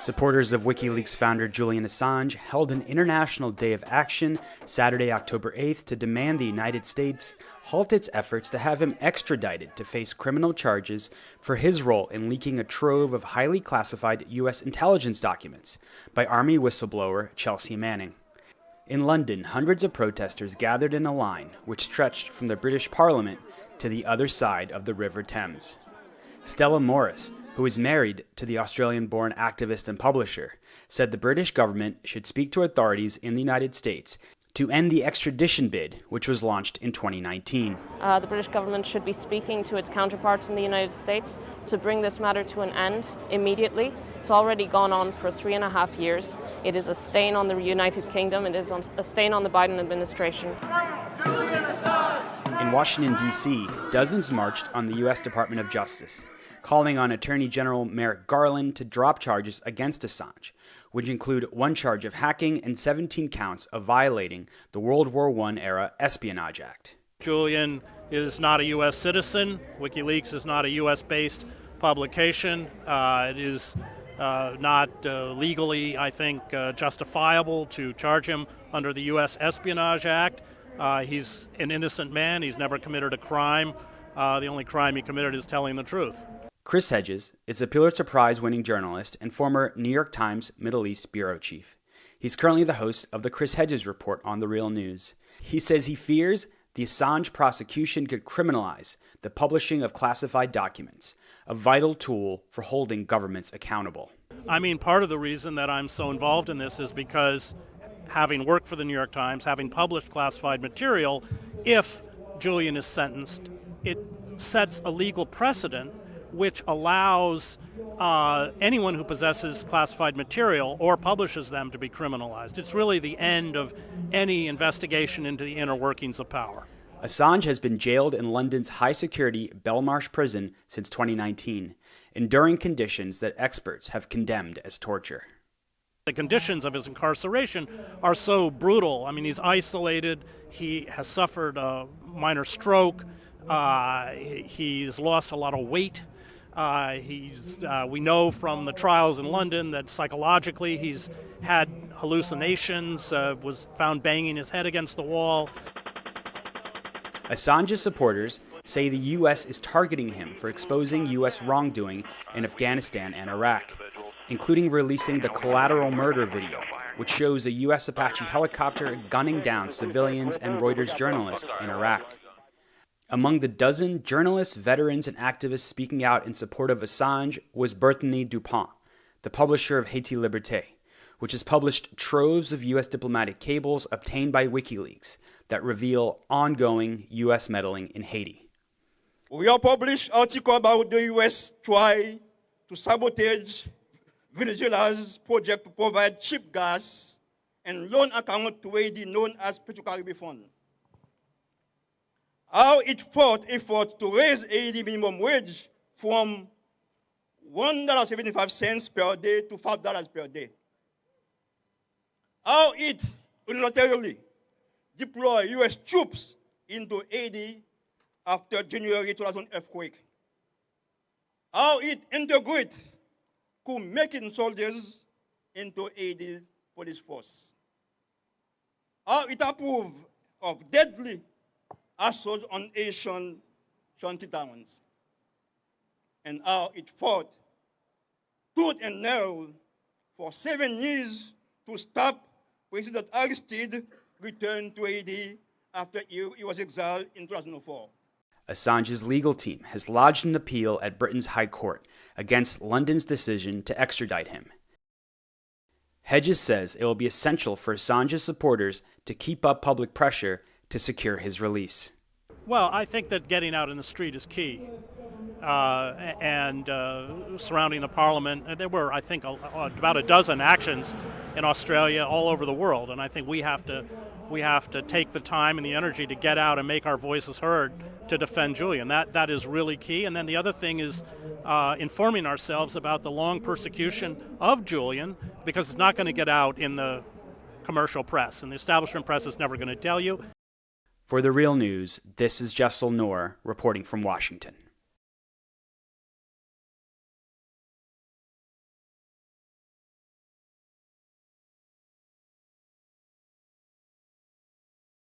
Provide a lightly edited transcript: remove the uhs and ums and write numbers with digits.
Supporters of WikiLeaks founder Julian Assange held an international day of action Saturday, October 8th to demand the United States halt its efforts to have him extradited to face criminal charges for his role in leaking a trove of highly classified U.S. intelligence documents by Army whistleblower Chelsea Manning. In London, hundreds of protesters gathered in a line which stretched from the British Parliament to the other side of the River Thames. Stella Morris, who is married to the Australian-born activist and publisher, said the British government should speak to authorities in the United States to end the extradition bid, which was launched in 2019. The British government should be speaking to its counterparts in the United States to bring this matter to an end immediately. It's already gone on for 3.5 years. It is a stain on the United Kingdom. It is a stain on the Biden administration. In Washington, D.C., dozens marched on the U.S. Department of Justice, calling on Attorney General Merrick Garland to drop charges against Assange, which include 1 charge of hacking and 17 counts of violating the World War I-era Espionage Act. Julian is not a U.S. citizen. WikiLeaks is not a U.S.-based publication. It is not legally, I think, justifiable to charge him under the U.S. Espionage Act. He's an innocent man. He's never committed a crime. The only crime he committed is telling the truth. Chris Hedges is a Pulitzer Prize-winning journalist and former New York Times Middle East bureau chief. He's currently the host of the Chris Hedges Report on The Real News. He says he fears the Assange prosecution could criminalize the publishing of classified documents, a vital tool for holding governments accountable. I mean, part of the reason that I'm so involved in this is because having worked for the New York Times, having published classified material, if Julian is sentenced, it sets a legal precedent which allows anyone who possesses classified material or publishes them to be criminalized. It's really the end of any investigation into the inner workings of power. Assange has been jailed in London's high-security Belmarsh prison since 2019, enduring conditions that experts have condemned as torture. The conditions of his incarceration are so brutal. I mean, he's isolated, he has suffered a minor stroke, he's lost a lot of weight. We know from the trials in London that psychologically he's had hallucinations, was found banging his head against the wall. Assange's supporters say the U.S. is targeting him for exposing U.S. wrongdoing in Afghanistan and Iraq, including releasing the collateral murder video, which shows a U.S. Apache helicopter gunning down civilians and Reuters journalists in Iraq. Among the dozen journalists, veterans, and activists speaking out in support of Assange was Berthany Dupont, the publisher of Haiti Liberté, which has published troves of U.S. diplomatic cables obtained by WikiLeaks that reveal ongoing U.S. meddling in Haiti. We have published articles about the U.S. try to sabotage Venezuela's project to provide cheap gas and loan account to Haiti known as Petro-Caribbean Fund. How it fought effort to raise Haiti minimum wage from $1.75 per day to $5 per day. How it unilaterally deployed U.S. troops into Haiti after January 2000 earthquake. How it integrated coup-making soldiers into Haiti police force. How it approved of deadly assault on Haitian shanty towns, and how it fought tooth and nail for 7 years to stop President Aristide return to Haiti after he was exiled in 2004. Assange's legal team has lodged an appeal at Britain's High Court against London's decision to extradite him. Hedges says it will be essential for Assange's supporters to keep up public pressure to secure his release. Well, I think that getting out in the street is key. Surrounding the parliament, there were, I think, about a dozen actions in Australia, all over the world, and I think we have to take the time and the energy to get out and make our voices heard to defend Julian. That is really key. And then the other thing is informing ourselves about the long persecution of Julian, because it's not going to get out in the commercial press, and the establishment press is never going to tell you. For The Real News, this is Jessel Noor reporting from Washington.